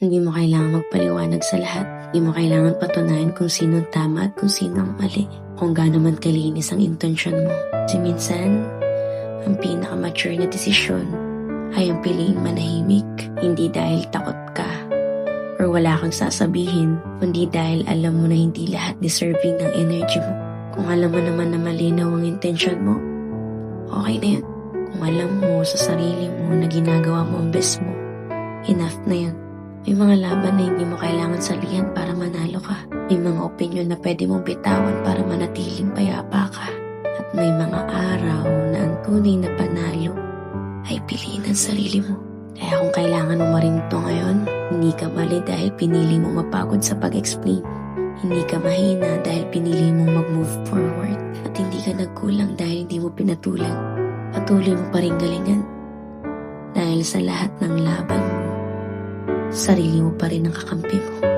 Hindi mo kailangan magpaliwanag sa lahat. Hindi mo kailangan patunayan kung sino ang tama at kung sino ang mali. Kung gaano man kalinis ang intensyon mo. Kasi minsan, ang pinaka-mature na desisyon ay ang piliing manahimik. Hindi dahil takot ka or wala kang sasabihin, kundi dahil alam mo na hindi lahat deserving ng energy mo. Kung alam mo naman na malinaw ang intensyon mo, okay na yun. Kung alam mo sa sarili mo na ginagawa mo ang best mo, enough na yun. May mga laban na hindi mo kailangan salihan para manalo ka. May mga opinyon na pwede mong bitawan para manatiling payapa ka. At may mga araw na ang tunay na panalo ay piliin ang sarili mo. Kaya kung kailangan mo marinig to ngayon, hindi ka mali dahil pinili mo mapagod sa pag-explain. Hindi ka mahina dahil pinili mong mag-move forward. At hindi ka nagkulang dahil hindi mo pinatulan. Patuloy mo pa rin galingan. Dahil sa lahat ng laban mo, sarili mo pa rin ang kakampi mo.